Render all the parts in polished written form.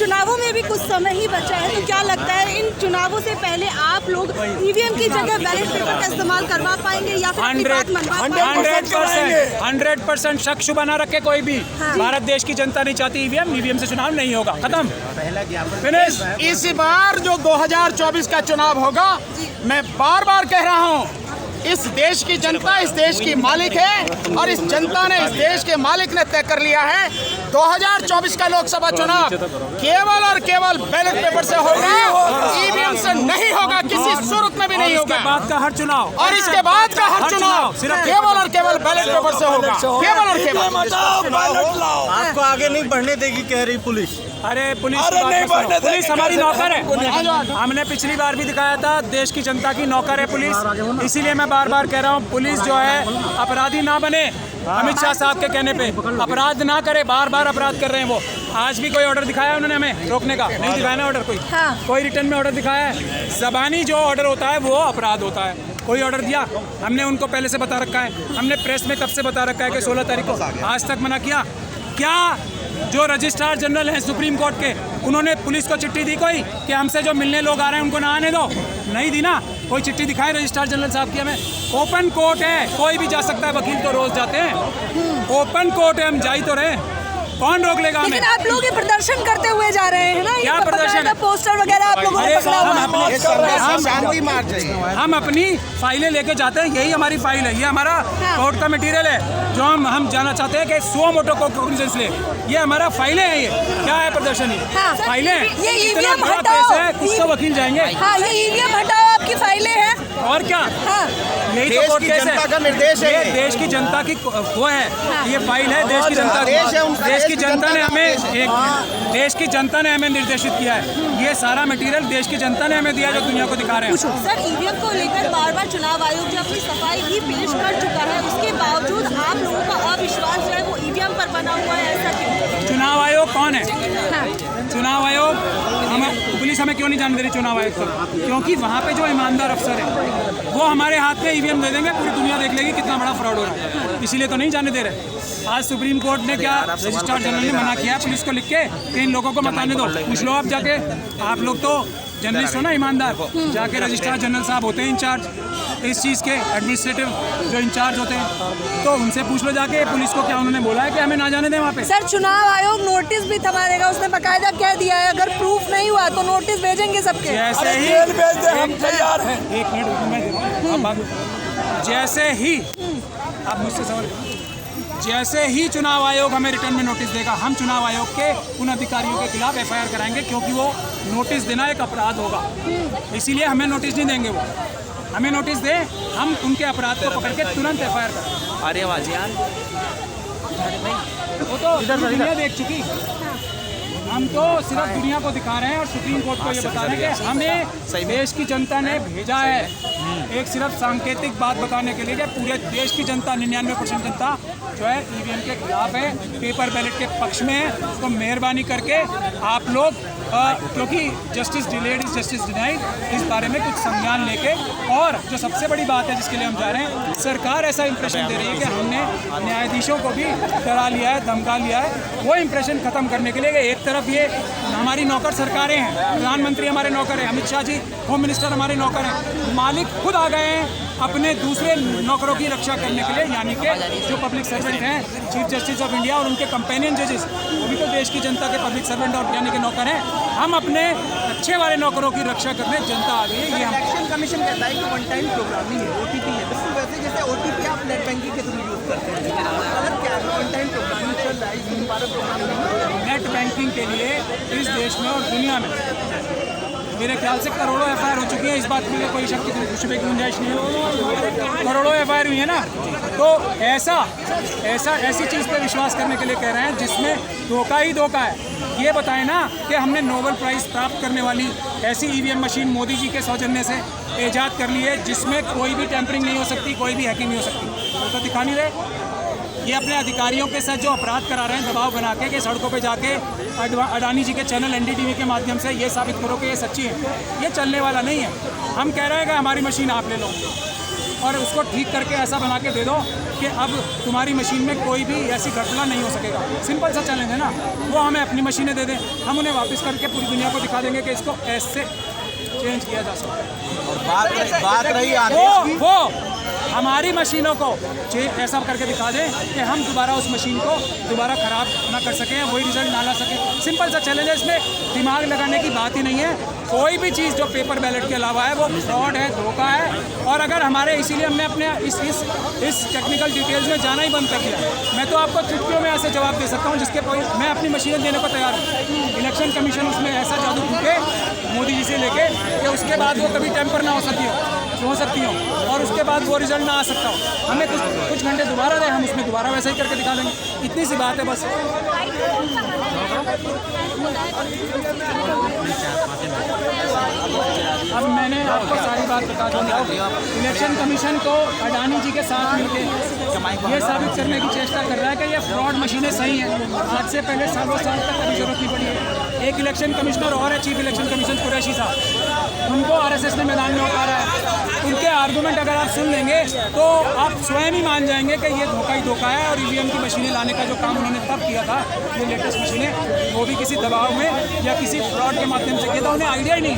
चुनावों में भी कुछ समय ही बचा है, तो क्या लगता है इन चुनावों से पहले आप लोग ईवीएम की जगह बैलेट पेपर का इस्तेमाल करवा पाएंगे या फिर अपनी बात मनवा पाएंगे? 100% शक शुबा ना रखे कोई भी। भारत देश की जनता नहीं चाहती ईवीएम से चुनाव नहीं होगा, खत्म, फिनिश। इस बार जो 2024 का चुनाव होगा, मैं बार बार कह रहा हूँ, इस देश की जनता इस देश की मालिक है और इस जनता ने इस देश के मालिक ने तय कर लिया है 2024 का लोकसभा चुनाव केवल और केवल बैलेट पेपर से होगा, ईवीएम से नहीं होगा, किसी सूरत में भी नहीं होगा। इसके बाद का हर चुनाव और इसके बाद का हर चुनाव केवल और केवल बैलेट पेपर से होगा, केवल और केवल। आपको आगे नहीं बढ़ने देगी कह रही पुलिस। अरे पुलिस हमारी नौकर है। हमने पिछली बार भी दिखाया था, देश की जनता की नौकर है पुलिस। इसीलिए मैं बार बार कह रहा हूँ, पुलिस जो है अपराधी ना बने। अमित शाह साहब के कहने पे अपराध ना करे, बार बार अपराध कर रहे हैं वो। आज भी कोई ऑर्डर दिखाया उन्होंने हमें रोकने का? नहीं दिखाया ना ऑर्डर कोई रिटर्न में ऑर्डर दिखाया है? ज़बानी जो ऑर्डर होता है वो अपराध होता है। कोई ऑर्डर दिया? हमने उनको पहले से बता रखा है, हमने प्रेस में तब से बता रखा है कि 16 तारीख को। आज तक मना किया क्या? जो रजिस्ट्रार जनरल हैं सुप्रीम कोर्ट के, उन्होंने पुलिस को चिट्ठी दी कोई कि हमसे जो मिलने लोग आ रहे हैं उनको ना आने दो? नहीं दी ना। कोई चिट्ठी दिखाए रजिस्ट्रार जनरल साहब की हमें? ओपन कोर्ट है, कोई भी जा सकता है, वकील तो रोज जाते हैं। ओपन कोर्ट है, हम जा ही तो रहे हैं, कौन रोक लेगा हमें? लेकिन आप लोग ये प्रदर्शन करते हुए जा रहे हैं ना, क्या प्रदर्शन? पोस्टर वगैरह आप लोगों ने पकड़ा हुआ है। हम अपनी फाइलें लेके जाते हैं, यही हमारी फाइल है, ये हमारा कोर्ट का मटेरियल है जो हम जाना चाहते हैं कि सुओ मोटो कॉग्निजेंस ले। ये हमारा फाइलें हैं, ये क्या है प्रदर्शन? फाइलें हैं, ये इतना ईवीएम बड़ा हटाओ, केस है, कुछ तो वकील जाएंगे। हाँ, ये ईवीएम हटाओ, आपकी फाइलें हैं और क्या? यही तो कोर्ट केस है, का निर्देश है, ये देश की जनता की वो है, ये फाइल है देश की जनता की। देश की जनता ने हमें देश की जनता ने हमें निर्देशित किया है, ये सारा मटेरियल देश की जनता ने हमें दिया जो दुनिया को दिखा रहे हैं। सर, ईवीएम को लेकर बार बार चुनाव आयोग जो अपनी सफाई भी पेश कर चुका है, उसके बावजूद आप लोगों का अविश्वास जो है वो ईवीएम पर बना हुआ है, ऐसा क्यों? चुनाव आयोग कौन है? चुनाव आयोग पुलिस हमें क्यों नहीं जाने दे रही चुनाव आयोग तक? क्योंकि वहाँ पे जो ईमानदार अफसर है वो हमारे हाथ में ईवीएम दे देंगे, पूरी दुनिया देख लेगी कितना बड़ा फ्रॉड हो रहा है, इसीलिए तो नहीं जाने दे रहे। आज सुप्रीम कोर्ट ने क्या, रजिस्ट्रार जनरल ने मना किया है पुलिस को लिख के कि इन लोगों को मत आने दो। पूछ लो आप जाके, आप लोग तो जर्नलिस्ट हो ना, ईमानदार, जाके रजिस्ट्रार जनरल साहब होते हैं इंचार्ज इस चीज़ के, एडमिनिस्ट्रेटिव जो इंचार्ज होते हैं, तो उनसे पूछ लो जाके पुलिस को क्या उन्होंने बोला है कि हमें ना जाने दें वहाँ पे। सर, चुनाव आयोग नोटिस भी थमा देगा, उसने बकायदा कह दिया है अगर प्रूफ नहीं हुआ तो नोटिस भेजेंगे सबके। जैसे ही हम तैयार हैं, एक मिनट मैं दे रहा हूँ, जैसे ही आप मुझसे सवाल, जैसे ही चुनाव आयोग हमें रिटर्न में नोटिस देगा, हम चुनाव आयोग के उन अधिकारियों के खिलाफ एफआईआर कराएंगे, क्योंकि वो नोटिस देना एक अपराध होगा। इसीलिए हमें नोटिस नहीं देंगे, वो हमें नोटिस दे, हम उनके अपराध को पकड़ के तुरंत एफआईआर करें। अरे आवाज यार, वो तो दुनिया देख चुकी, हम तो सिर्फ दुनिया को दिखा रहे हैं और सुप्रीम कोर्ट को ये बता रहे हैं कि हमें देश की जनता ने भेजा है एक सिर्फ सांकेतिक बात बताने के लिए कि पूरे देश की जनता 99% जनता जो है ईवीएम के खिलाफ है, पेपर बैलेट के पक्ष में है। तो मेहरबानी करके आप लोग क्योंकि justice delayed is justice denied, इस बारे में कुछ संज्ञान लेके, और जो सबसे बड़ी बात है जिसके लिए हम जा रहे हैं, सरकार ऐसा इंप्रेशन दे रही है कि हमने न्यायाधीशों को भी डरा लिया है, धमका लिया है, वो इंप्रेशन खत्म करने के लिए कि एक तरफ ये हमारी नौकर सरकारें हैं, प्रधानमंत्री हमारे नौकर हैं, अमित शाह जी होम मिनिस्टर हमारे नौकर हैं, मालिक खुद आ गए हैं अपने दूसरे नौकरों की रक्षा करने के लिए, यानी कि जो पब्लिक सर्वेंट हैं, चीफ जस्टिस ऑफ इंडिया और उनके कंपेनियन जजेस, वो भी तो देश की जनता के पब्लिक सर्वेंट और यानी कि नौकर हैं। हम अपने अच्छे वाले नौकरों की रक्षा करने जनता आ गई है। ये इलेक्शन कमीशन कहता है कि वन टाइम प्रोग्रामिंग है, ओटीपी है, बिल्कुल वैसे जैसे ओटीपी आप नेट बैंकिंग के थ्रू यूज करते हैं, लेकिन अगर क्या वन टाइम प्रोग्रामिंग चल रहा है, इसमें भारत प्रोग्रामिंग नेट बैंकिंग के लिए इस देश में और दुनिया में मेरे ख्याल से करोड़ों एफआईआर हो चुकी है, इस बात में कोई शक की शुबे की गुंजाइश नहीं है। करोड़ों एफआईआर हुई है ना, तो ऐसी चीज़ पे विश्वास करने के लिए कह रहे हैं जिसमें धोखा ही धोखा है। ये बताएं ना कि हमने नोबेल प्राइज़ प्राप्त करने वाली ऐसी ईवीएम मशीन मोदी जी के सौजन्य से ईजाद कर ली है जिसमें कोई भी टैंपरिंग नहीं हो सकती, कोई भी हैकिंग नहीं हो सकती, तो दिखा नहीं रहे। ये अपने अधिकारियों के साथ जो अपराध करा रहे हैं दबाव बना के कि सड़कों पे जाके अडानी जी के चैनल एनडीटीवी के माध्यम से ये साबित करो कि ये सच्ची है, ये चलने वाला नहीं है। हम कह रहे हैं कि हमारी मशीन आप ले लो, और उसको ठीक करके ऐसा बना के दे दो कि अब तुम्हारी मशीन में कोई भी ऐसी घटना नहीं हो सकेगा। सिंपल सा चैलेंज है ना। वो हमें अपनी मशीनें दे दें, हम उन्हें वापस करके पूरी दुनिया को दिखा देंगे कि इसको ऐसे चेंज किया जा सकता है। और बात रही आदेश की, वो हमारी मशीनों को ऐसा करके दिखा दें कि हम दोबारा उस मशीन को दोबारा ख़राब ना कर सकें, वही रिजल्ट ना ला सकें। सिंपल सा चैलेंज है, इसमें दिमाग लगाने की बात ही नहीं है। कोई भी चीज़ जो पेपर बैलेट के अलावा है वो फ्रॉड है, धोखा है। और अगर हमारे इसीलिए हमने अपने इस टेक्निकल डिटेल्स में जाना ही बंद कर दिया। मैं तो आपको चुटकियों में ऐसे जवाब दे सकता हूँ जिसके मैं अपनी मशीनें देने को तैयार हूँ। इलेक्शन कमीशन उसमें ऐसा जादू फूके मोदी जी से लेके कि उसके बाद वो कभी टेम्पर ना हो सकती हो और उसके बाद वो रिजल्ट ना आ सकता हो। हमें कुछ घंटे दोबारा दें, हम उसमें दोबारा वैसे ही करके दिखा देंगे। इतनी सी बात है बस। अब मैंने आपको सारी बात बता दी। इलेक्शन कमीशन को अडानी जी के साथ मिलकर ये साबित करने की चेष्टा कर रहा है कि ये फ्रॉड मशीनें सही हैं। आज से पहले सालों साल तक कभी जरूरत नहीं पड़ी है। एक इलेक्शन कमिश्नर और है, चीफ इलेक्शन कमीशन कुरैशी साहब, उनको आरएसएस ने मैदान में उतारा है। उनके आर्गूमेंट अगर आप सुन लेंगे तो आप स्वयं ही मान जाएंगे कि ये धोखा ही धोखा है। और ईवीएम की मशीनें लाने का जो काम उन्होंने तब किया था, ये लेटेस्ट मशीनें, वो भी किसी दबाव में या किसी फ्रॉड के माध्यम से किया था, उन्हें आइडिया ही नहीं।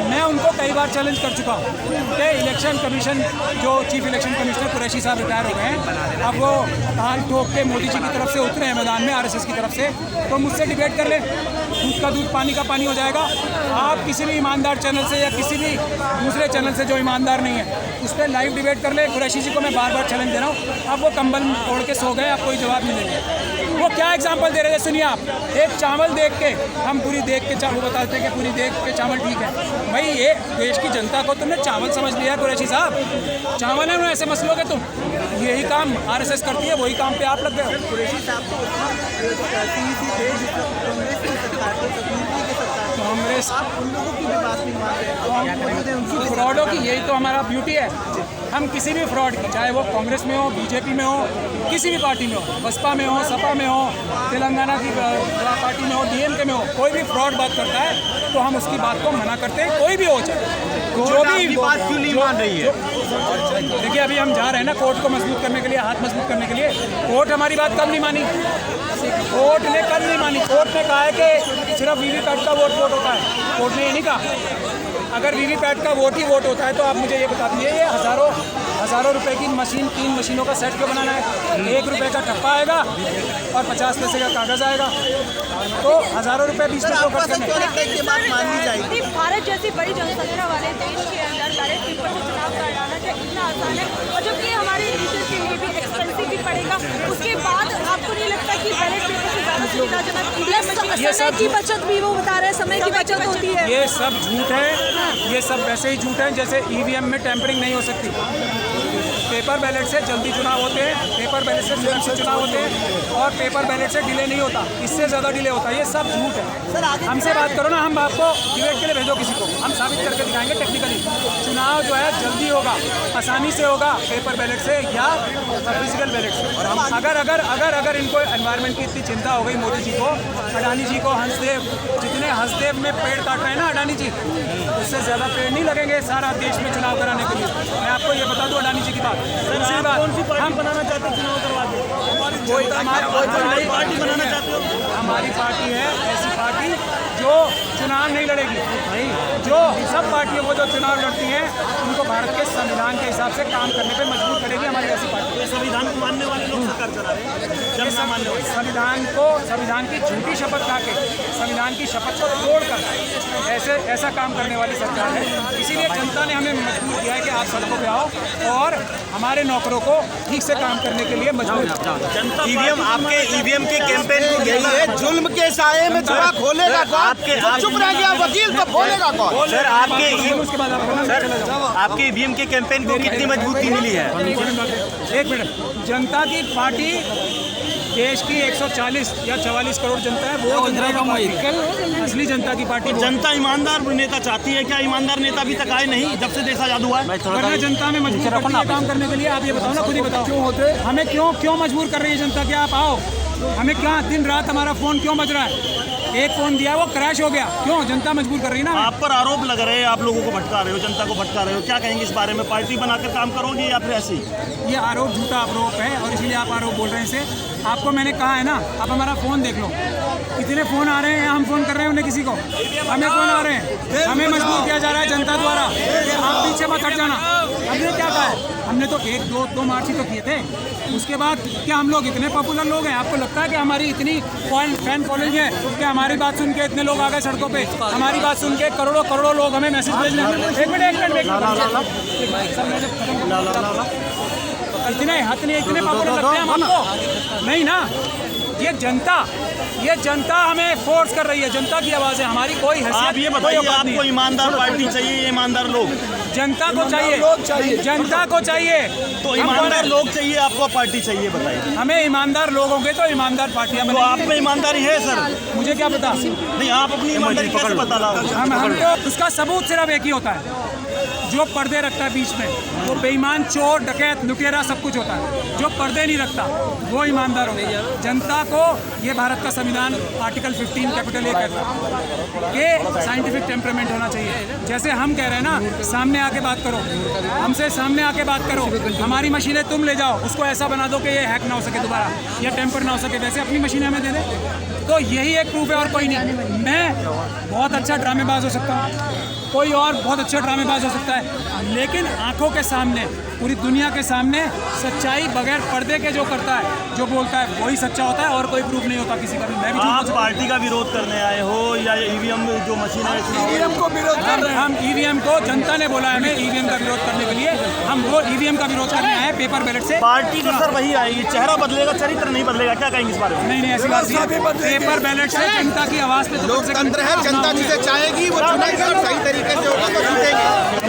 मैं उनको कई बार चैलेंज कर चुका हूँ कि इलेक्शन कमीशन जो चीफ इलेक्शन कमिश्नर कुरैशी साहब रिटायर हो गए हैं, अब वो हाल ठोक के मोदी जी की तरफ से उतरे हैं मैदान में आरएसएस की तरफ से, तो मुझसे डिबेट कर ले। दूध का दूध पानी का पानी हो जाएगा। आप किसी भी ईमानदार चैनल से या किसी भी दूसरे चैनल से जो ईमानदार नहीं है उस पर लाइव डिबेट कर ले। कुरैशी जी को मैं बार बार चैलेंज दे रहा हूँ। अब वो कंबल ओढ़ के सो गए, आप कोई जवाब नहीं देंगे। वो क्या एग्जाम्पल दे रहे थे सुनिए आप। एक चावल देख के हम पूरी देख के चावल बताते हैं कि पूरी देख के चावल ठीक है। भाई ये देश की जनता को तुमने चावल समझ लिया कुरैशी साहब। चावल है ऐसे मसलों के तुम, यही काम आरएसएस करती है, वही काम पे आप लग गए। कुरैशी साहब कांग्रेस आप उन लोगों की भी बात नहीं मान रहे। फ्रॉडों की यही तो हमारा ब्यूटी है। हम किसी भी फ्रॉड की, चाहे वो कांग्रेस में हो, बीजेपी में हो, किसी भी पार्टी में हो, बसपा में हो, सपा में हो, तेलंगाना की पार्टी में हो, डीएमके में हो, कोई भी फ्रॉड बात करता है तो हम उसकी बात को मना करते हैं, कोई भी हो चाहे जो भी बात क्यों नहीं मान रही है। देखिए अभी हम जा रहे हैं ना कोर्ट को मजबूत करने के लिए, हाथ मजबूत करने के लिए। कोर्ट हमारी बात कब नहीं मानी, कोर्ट ने कब नहीं मानी। कोर्ट ने कहा है कि सिर्फ वीवीपैट का वोट होता है। कोर्ट ने ये नहीं कहा अगर वीवीपैट का वोट ही वोट होता है तो आप मुझे ये बता दीजिए ये हज़ारों रुपए की मशीन, 3 मशीनों का सेट क्यों बनाना है। 1 रुपये का ठप्पा आएगा और 50 पैसे का कागज़ आएगा, तो हज़ारों रुपए 20 रुपये खर्च करने। भारत जैसी बड़ी जनसंख्या वाले देश के अंदर बैलेट पेपर से चुनाव कराना क्या इतना आसान है? और जबकि हमारे लीडर के लिए भी एक्सपेंसिव भी पड़ेगा, उसके बाद आपको नहीं लगता कि बैलेट पेपर से ज़्यादा सुविधाजनक ये सब की बचत भी वो बता रहे हैं, समय की बचत होती है। ये सब झूठ है, ये सब वैसे ही झूठ है जैसे ईवीएम में टैंपरिंग नहीं हो सकती। पेपर बैलेट से जल्दी चुनाव होते हैं, पेपर बैलेट से सुरक्षित चुनाव होते हैं और पेपर बैलेट से डिले नहीं होता, इससे ज़्यादा डिले होता है। ये सब झूठ है। हमसे बात करो ना, हम आपको डिबेट के लिए भेजो किसी को, हम साबित करके दिखाएंगे टेक्निकली। चुनाव जो है जल्दी होगा, आसानी से होगा पेपर बैलेट से या फिजिकल बैलेट से। और हम अगर इनको एनवायरनमेंट की इतनी चिंता हो गई मोदी जी को, अडानी जी को, हंसदेव, जितने हंसदेव में पेड़ काट रहे हैं ना अडानी जी, उससे ज़्यादा पेड़ नहीं लगेंगे सारा देश में चुनाव कराने के लिए। मैं आपको ये बता दूं अडानी जी की बात। हम बनाना चाहते हैं चुनाव करवा दें, कोई हमारी पार्टी बनाना चाहते हो। हमारी पार्टी है ऐसी पार्टी जो चुनाव नहीं लड़ेगी। जो सब पार्टियों को जो चुनाव लड़ती हैं उनको भारत के संविधान के हिसाब से काम करने पे मजबूर करेगी हमारी ऐसी पार्टी। संविधान को मानने वाले लोग सरकार चला रहे हैं। संविधान की झूठी शपथ खा के, संविधान की शपथ को तोड़कर ऐसा काम करने वाली सरकार है। इसीलिए जनता ने हमें मजबूर किया है कि आप सड़कों पे आओ और हमारे नौकरों को ठीक से काम करने के लिए मजबूर। ईवीएम आपके ईवीएम के कैंपेन को यही है, जुल्म के साये में जुआ खोलेगा कौन? चुप रह गया वकील तो खोलेगा कौन? सर आपके ईवीएम के कैंपेन को कितनी मजबूती मिली है? एक मिनट, जनता की पार्टी देश की 140 या 44 करोड़ जनता है, वो जनता का पार्टी, असली जनता की पार्टी। जनता ईमानदार नेता चाहती है क्या? ईमानदार नेता अभी तक आए नहीं जब से देश आजाद हुआ है। वरना जनता में मजबूर करती है काम करने के लिए। आप ये बताओ ना, खुद ही बताओ क्यों होते, हमें क्यों मजबूर कर रही है जनता कि आप आओ हमें क्या दिन रात हमारा फ़ोन क्यों बज रहा है? एक फ़ोन दिया वो क्रैश हो गया, क्यों? जनता मजबूर कर रही है ना। आप पर आरोप लग रहे हैं, आप लोगों को भटका रहे हो, जनता को भटका रहे हो, क्या कहेंगे इस बारे में? पार्टी बनाकर काम करोगे या फिर ऐसे ही? ये आरोप झूठा आरोप है और इसलिए आप आरोप बोल रहे हैं इसे। आपको मैंने कहा है ना, आप हमारा फ़ोन देख लो, कितने फ़ोन आ रहे हैं, हम फ़ोन कर रहे हैं उन्हें, किसी को हमें फ़ोन आ रहे हैं, हमें मजबूर किया जा रहा है जनता द्वारा कि आप पीछे मत हट जाना। हमने क्या कहा है? हमने तो एक दो मार्च ही तो किए थे, उसके बाद क्या हम लोग इतने पॉपुलर लोग हैं? आपको लगता है कि हमारी इतनी फैन फॉलोइंग है कि हमारी बात सुन के इतने लोग आ गए सड़कों पे? हमारी बात सुन के करोड़ों लोग हमें मैसेज भेज रहे हैं। एक मिनट इतने इतने पॉपुलर लगते हैं हम हमको? नहीं ना, ये जनता हमें फोर्स कर रही है, जनता की आवाज़ है, हमारी कोई हैसियत। आप ये बताइए, आपको ईमानदार पार्टी चाहिए, ईमानदार लोग? जनता को चाहिए, जनता को चाहिए। तो ईमानदार लोग चाहिए, आपको पार्टी चाहिए? बताइए। हमें ईमानदार लोग होंगे तो ईमानदार पार्टियां तो आप में ईमानदारी है सर? मुझे क्या पता? नहीं, आप अपनी ईमानदारी कैसे बता रहा हो? हम तो उसका सबूत सिर्फ एक ही होता है, जो पर्दे रखता है बीच में, वो बेईमान, चोर, डकैत, लुटेरा सब कुछ होता है। जो पर्दे नहीं रखता वो ईमानदार होता है। जनता को ये भारत का संविधान आर्टिकल 15 कैपिटल ए कहता है कि साइंटिफिक टेम्परामेंट होना चाहिए। जैसे हम कह रहे हैं ना, सामने आके बात करो, हमसे सामने आके बात करो, हमारी मशीनें तुम ले जाओ, उसको ऐसा बना दो कि ये हैक ना हो सके दोबारा या टेम्पर ना हो सके, वैसे अपनी मशीनें हमें दे दें। तो यही एक प्रूफ है और कोई नहीं। मैं बहुत अच्छा ड्रामेबाज हो सकता हूँ, कोई और बहुत अच्छा ड्रामेबाज हो सकता है, लेकिन आंखों के सामने, पूरी दुनिया के सामने सच्चाई बगैर पर्दे के जो करता है, जो बोलता है, वही सच्चा होता है और कोई प्रूफ नहीं होता किसी का भी। मैं भी आप पार्टी का विरोध करने आए हो या ईवीएम जो मशीन है? ईवीएम को विरोध कर रहे हैं। हम ईवीएम को, जनता ने बोला है हमें ईवीएम का विरोध करने के लिए, हम वो ईवीएम का विरोध करने आए हैं पेपर बैलेट से। पार्टी तो सर वही आएगी, चेहरा बदलेगा, चरित्र नहीं बदलेगा, क्या कहेंगे इस बारे में? नहीं, ऐसी बात नहीं है। पेपर बैलेट से जनता की आवाज़ पे लोकतंत्र है, जनता जिसे चाहेगी वो चुनेगी, सही तरीके से होगा तो जीतेगी।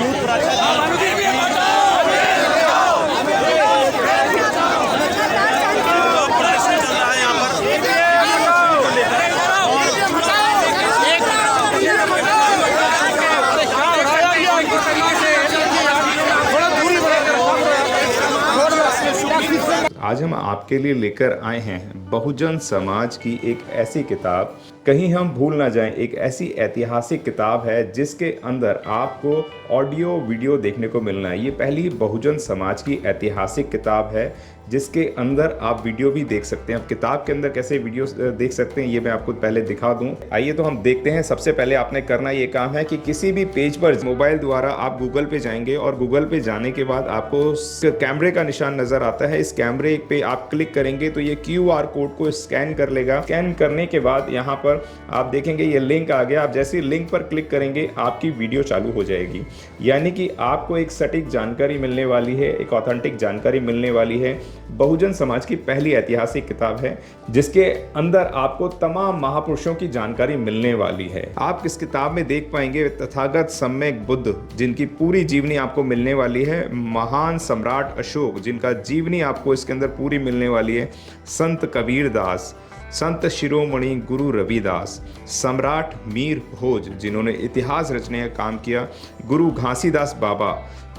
आज हम आपके लिए लेकर आए हैं बहुजन समाज की एक ऐसी किताब, कहीं हम भूल ना जाएं, एक ऐसी ऐतिहासिक किताब है जिसके अंदर आपको ऑडियो वीडियो देखने को मिलना है। ये पहली बहुजन समाज की ऐतिहासिक किताब है जिसके अंदर आप वीडियो भी देख सकते हैं। अब किताब के अंदर कैसे वीडियो देख सकते हैं ये मैं आपको पहले दिखा दूं। आइए तो हम देखते हैं। सबसे पहले आपने करना ये काम है कि किसी भी पेज पर मोबाइल द्वारा आप गूगल पे जाएंगे और गूगल पे जाने के बाद आपको कैमरे का निशान नजर आता है। इस कैमरे पे आप क्लिक करेंगे तो ये QR कोड को स्कैन कर लेगा। स्कैन करने के बाद यहाँ पर आप देखेंगे ये लिंक आ गया। आप जैसे लिंक पर क्लिक करेंगे आपकी वीडियो चालू हो जाएगी, यानी कि आपको एक सटीक जानकारी मिलने वाली है, एक ऑथेंटिक जानकारी मिलने वाली है। बहुजन समाज की पहली ऐतिहासिक किताब है जिसके अंदर आपको तमाम महापुरुषों की जानकारी मिलने वाली है। आप इस किताब में देख पाएंगे तथागत सम्यक बुद्ध जिनकी पूरी जीवनी आपको मिलने वाली है, महान सम्राट अशोक जिनका जीवनी आपको इसके अंदर पूरी मिलने वाली है, संत कबीर दास, संत शिरोमणि गुरु रविदास, सम्राट मीर भोज जिन्होंने इतिहास रचने का काम किया, गुरु घासीदास बाबा,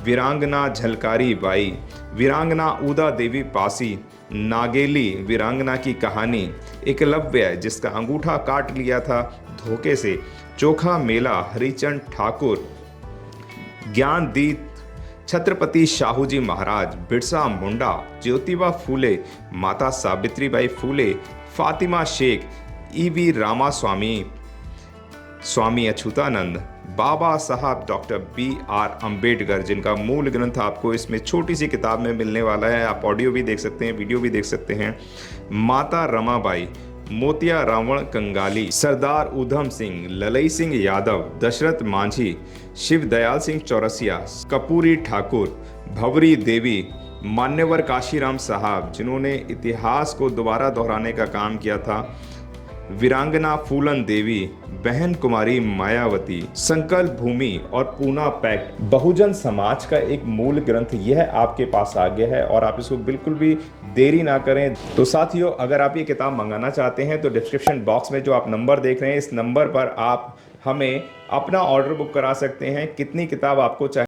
वीरांगना झलकारी बाई, वीरांगना उदा देवी पासी, नागेली वीरांगना की कहानी, एकलव्य जिसका अंगूठा काट लिया था धोखे से, चोखा मेला हरिचंद ठाकुर, ज्ञानदीप छत्रपति शाहूजी महाराज, बिरसा मुंडा, ज्योतिबा फूले, माता सावित्रीबाई फूले, फातिमा शेख, EV रामास्वामी, स्वामी अच्युतानंद, बाबा साहब डॉक्टर BR अम्बेडकर जिनका मूल ग्रंथ आपको इसमें छोटी सी किताब में मिलने वाला है। आप ऑडियो भी देख सकते हैं, वीडियो भी देख सकते हैं। माता रमाबाई, मोतिया रावण कंगाली, सरदार उधम सिंह, ललई सिंह यादव, दशरथ मांझी, शिव दयाल सिंह चौरसिया, कपूरी ठाकुर, भवरी देवी, मान्यवर काशीराम साहब जिन्होंने इतिहास को दोबारा दोहराने का काम किया था, वीरांगना फूलन देवी, बहन कुमारी मायावती, संकल्प भूमि और पूना पैक्ट। बहुजन समाज का एक मूल ग्रंथ यह आपके पास आ गया है और आप इसको बिल्कुल भी देरी ना करें। तो साथियों, अगर आप ये किताब मंगाना चाहते हैं तो डिस्क्रिप्शन बॉक्स में जो आप नंबर देख रहे हैं इस नंबर पर आप हमें अपना ऑर्डर बुक करा सकते हैं। कितनी किताब आपको चाहिए